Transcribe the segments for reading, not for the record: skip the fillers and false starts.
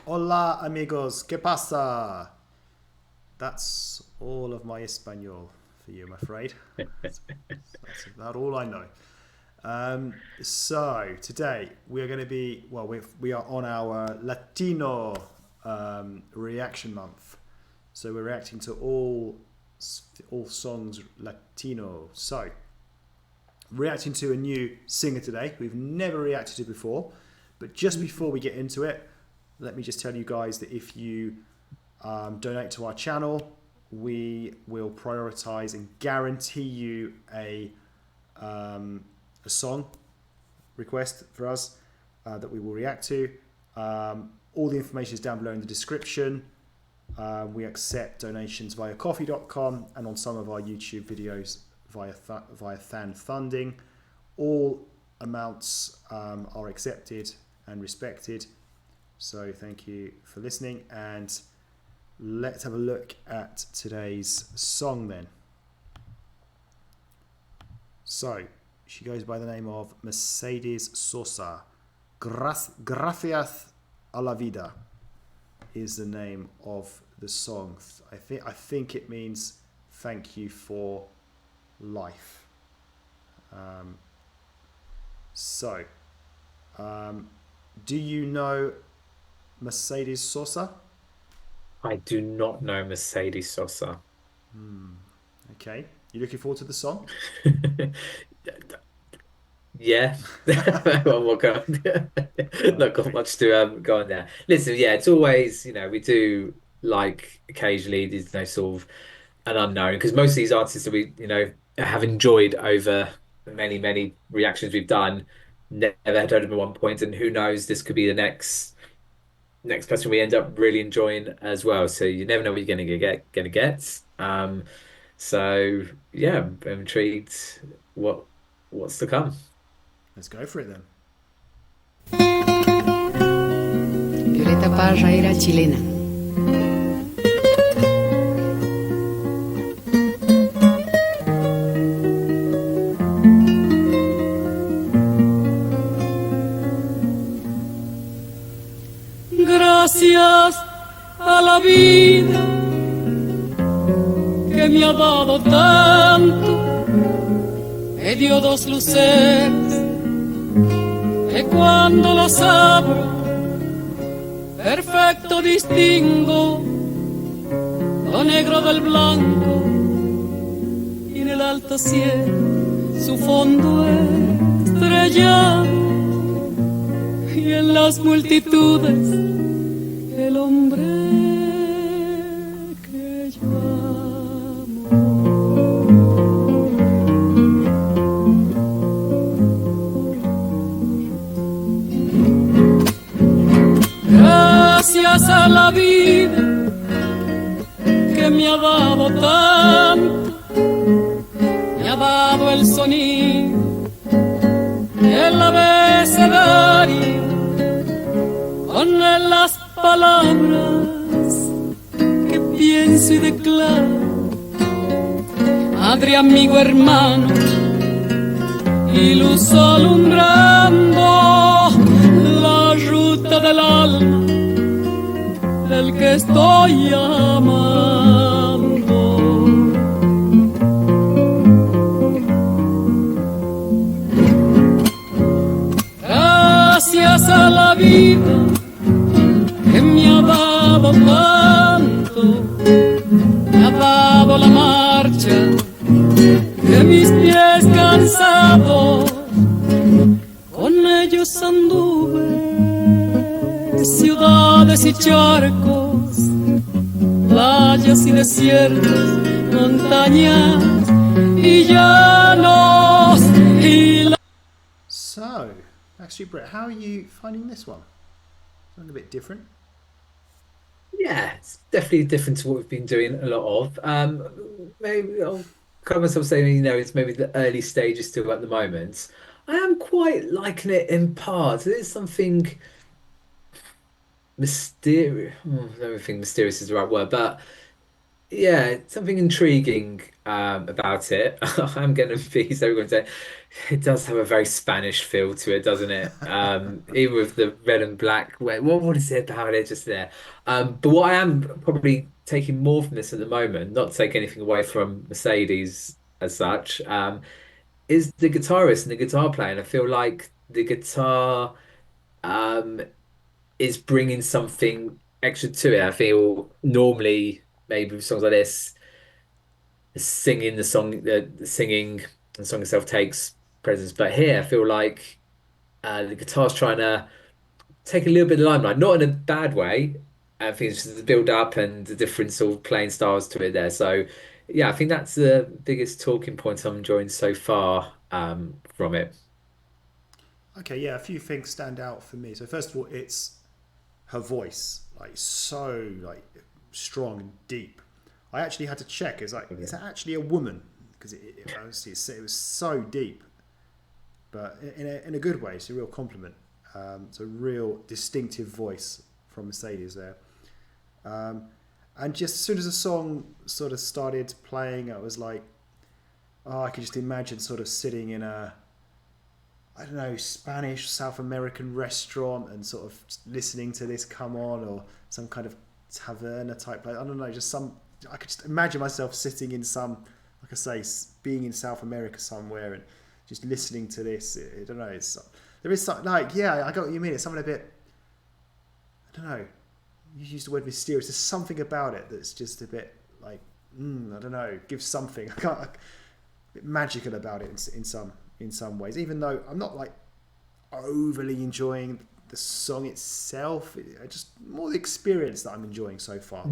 Hola amigos, ¿qué pasa? That's all of my Espanol for you, I'm afraid. That's about all I know. So today we are going to be we are on our Latino reaction month. So we're reacting to all songs Latino. So reacting to a new singer today we've never reacted to before. But just before we get into it, let me just tell you guys that if you donate to our channel, we will prioritize and guarantee you a song request for us that we will react to. All the information is down below in the description. We accept donations via coffee.com and on some of our YouTube videos via fan funding. All amounts are accepted and respected. So thank you for listening, and let's have a look at today's song then. So she goes by the name of Mercedes Sosa. Gracias A La Vida is the name of the song. I think it means thank you for life. So do you know Mercedes Sosa? I do not know Mercedes Sosa. Okay. You looking forward to the song? Yeah. Well, what can not got Okay. much to go on there. Listen, yeah, it's always, we do like occasionally there's no sort of an unknown because most of these artists that we, have enjoyed over many, many reactions we've done, never had heard of them at one point, and who knows, this could be the next person we end up really enjoying as well. So you never know what you're gonna get. So yeah, I'm intrigued what what's to come. Let's go for it then. Violeta Parra era chilena. Gracias a la vida que me ha dado tanto, me dio dos luceres que cuando las abro perfecto distingo lo negro del blanco y en el alto cielo su fondo estrellado y en las multitudes el hombre que yo amo. Gracias a la vida que me ha dado tanto, me ha dado el sonido, el abecedario, con las palabras que pienso y declaro, madre, amigo, hermano, y luz alumbrando la ruta del alma del que estoy amando. Gracias a la vida que me ha dado tanto, me ha dado la marcha de mis pies cansados, con ellos anduve ciudades y charcos, playas y desiertos, montañas y llanos y la... So, actually, Brett, how are you finding this one? Something a bit different. Yeah, it's definitely different to what we've been doing a lot of. Maybe I'll cover myself saying, it's maybe the early stages still at the moment. I am quite liking it in parts. There's something mysterious. I don't think mysterious is the right word, but yeah, something intriguing about it. I'm going to be so going to say it does have a very Spanish feel to it, doesn't it? Even with the red and black. What is it about it just there? But what I am probably taking more from this at the moment, not to take anything away from Mercedes as such, is the guitarist and the guitar player. And I feel like the guitar um, is bringing something extra to it. I feel normally maybe with songs like this, the singing and the song itself takes presence, but here I feel like the guitar's trying to take a little bit of the limelight, not in a bad way. I think it's just the build up and the different sort of playing styles to it there. So yeah, I think that's the biggest talking point I'm enjoying so far from it. Okay, yeah, a few things stand out for me. So first of all, it's her voice, like so like strong and deep. I actually had to check. It's like, is that actually a woman? Because honestly, it was so deep, but in a good way. It's a real compliment. It's a real distinctive voice from Mercedes there. And just as soon as the song sort of started playing, I was like, oh, I could just imagine sort of sitting in a, I don't know, Spanish, South American restaurant and sort of listening to this come on, or some kind of taverna type place. I don't know, just some, I could just imagine myself sitting in some, like I say, being in South America somewhere and just listening to this. I don't know, there is something, like, yeah, I got what you mean. It's something a bit, I don't know, you used the word mysterious. There's something about it that's just a bit like, I don't know, gives something, a bit magical about it in some ways, even though I'm not like overly enjoying the song itself. Just more the experience that I'm enjoying so far.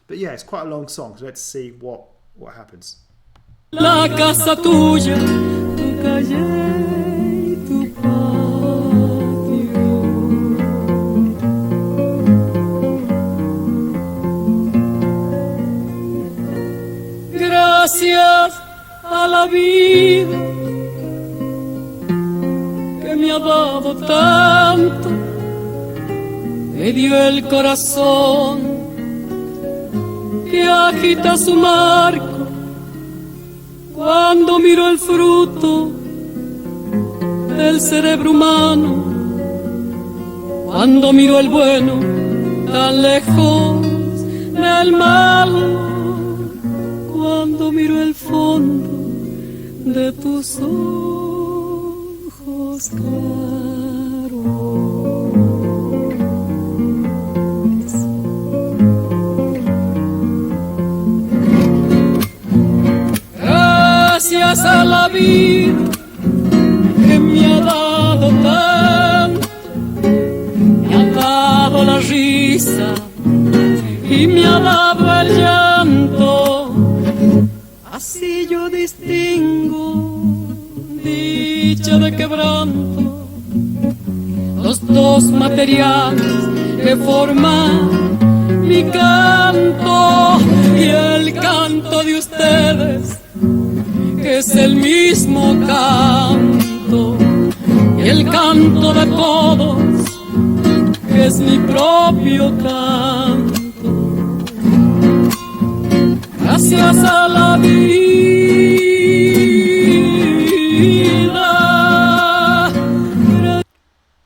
But yeah, it's quite a long song, so let's see what happens. La casa tuya, tu calle y tu patio. Gracias a la vida que me ha dado tanto, me dio el corazón que agita su marco cuando miro el fruto del cerebro humano, cuando miro el bueno tan lejos del malo, cuando miro el fondo de tus ojos claros. Gracias a la vida que me ha dado tanto, me ha dado la risa y me ha dado el llanto. Así yo distingo dicha de quebranto, los dos materiales que forman mi canto y el canto de ustedes, que es el mismo canto, y el canto de todos, que es mi propio canto. Gracias a la vida.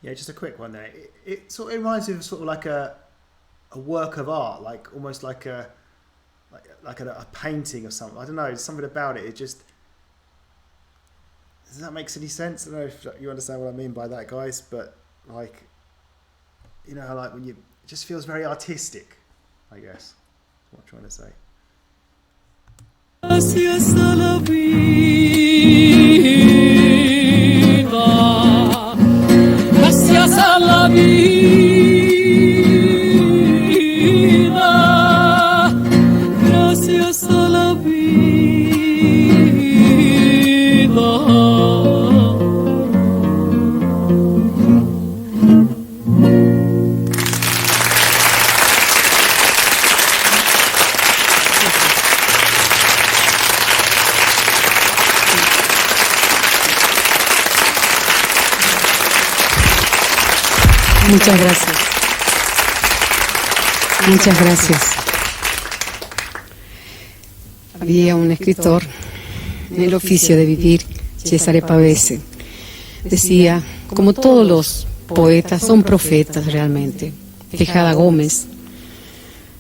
Yeah, just a quick one there. It sort of reminds me of sort of like a work of art, like almost like a painting or something. I don't know, something about it. It just, does that make any sense? I don't know if you understand what I mean by that, guys, but like, you know, like when you, it just feels very artistic, I guess. That's what I'm trying to say. Gracias a la vida, gracias a la vida, gracias a la Muchas gracias. Muchas gracias. Había un escritor en el oficio de vivir, Cesare Pavese. Decía, como todos los poetas son profetas realmente. Tejada Gómez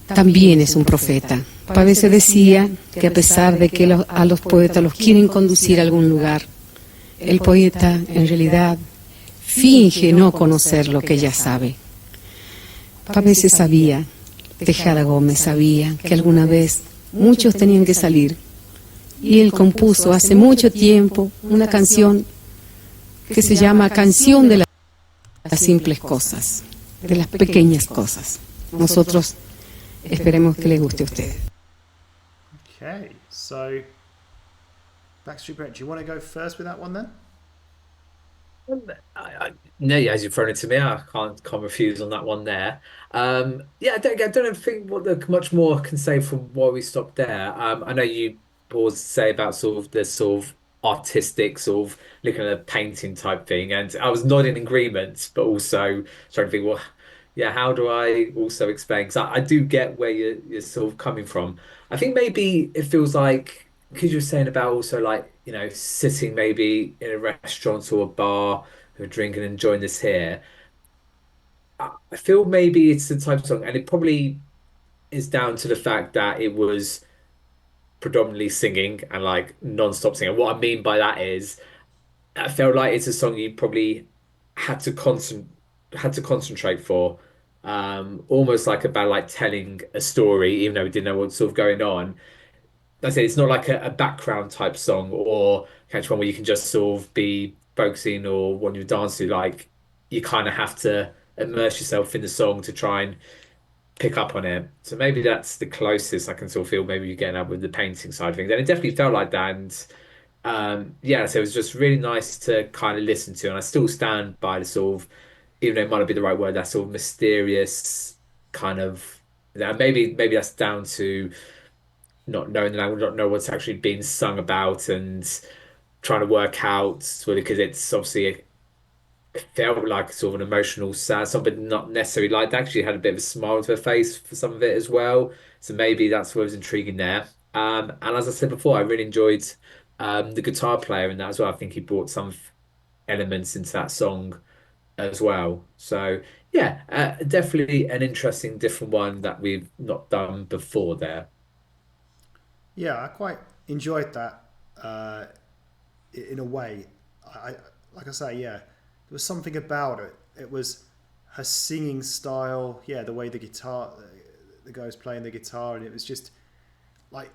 también es un profeta. Pavese decía que a pesar de que a los poetas los quieren conducir a algún lugar, el poeta en realidad finge no conocer lo que ya sabe. Pavese sabía, Tejada Gómez sabía que alguna vez muchos tenían que salir, y él compuso hace mucho tiempo una canción que se llama Canción de las simples cosas, de las pequeñas cosas. Nosotros esperemos que le guste a ustedes. Okay, so Backstreet Brett, do you want to go first with that one then? No, yeah, as you've thrown it to me, I can't refuse on that one there. Yeah, I don't think much more I can say from why we stopped there. I know you paused to say about sort of the sort of artistic sort of looking at a painting type thing, and I was nodding in agreement, but also trying to think, well, yeah, how do I also explain? Because I do get where you're sort of coming from. I think maybe it feels like because you're saying about also like, sitting maybe in a restaurant or a bar, drinking and enjoying this here. I feel maybe it's the type of song, and it probably is down to the fact that it was predominantly singing and like non-stop singing. What I mean by that is I felt like it's a song you probably had to concentrate for. Almost like about like telling a story, even though we didn't know what's sort of going on. Like I say, it's not like a background type song or catch one where you can just sort of be focusing or when you dance to. Like you kind of have to immerse yourself in the song to try and pick up on it. So maybe that's the closest I can sort of feel maybe you're getting at with the painting side of things. And it definitely felt like that. And yeah, so it was just really nice to kind of listen to. And I still stand by the sort of, even though it might not be the right word, that sort of mysterious kind of, maybe that's down to not knowing the language, not know what's actually being sung about, and trying to work out whether because it's obviously it felt like sort of an emotional sad song, but not necessarily like that. Actually had a bit of a smile to her face for some of it as well. So maybe that's what was intriguing there. And as I said before, I really enjoyed the guitar player in that as well. I think he brought some elements into that song as well. So yeah, definitely an interesting, different one that we've not done before there. Yeah, I quite enjoyed that in a way. Like I say, yeah, there was something about it. It was her singing style, yeah, the way the guy was playing the guitar, and it was just like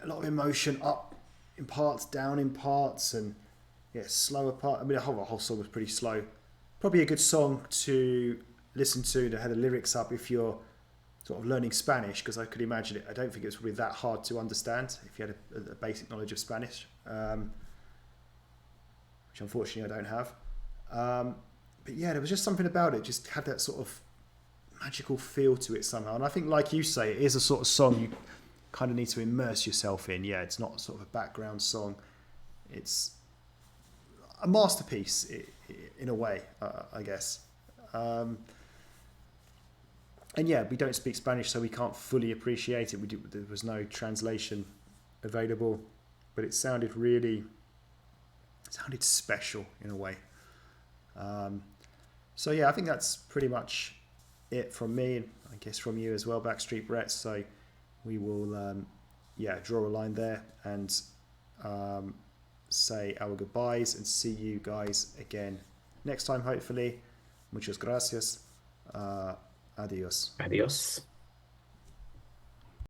a lot of emotion up in parts, down in parts, and yeah, slower part. I mean, the whole song was pretty slow. Probably a good song to listen to had the lyrics up if you're sort of learning Spanish, because I could imagine it. I don't think it's really that hard to understand if you had a basic knowledge of Spanish, which unfortunately I don't have. But yeah, there was just something about it. Just had that sort of magical feel to it somehow. And I think, like you say, it is a sort of song you kind of need to immerse yourself in. Yeah, it's not sort of a background song. It's a masterpiece in a way, I guess. And yeah, we don't speak Spanish, so we can't fully appreciate it. There was no translation available, but it sounded special in a way. So yeah, I think that's pretty much it from me, and I guess from you as well, Backstreet Brett. So we will, draw a line there and say our goodbyes and see you guys again next time, hopefully. Muchas gracias. Adiós. Adios.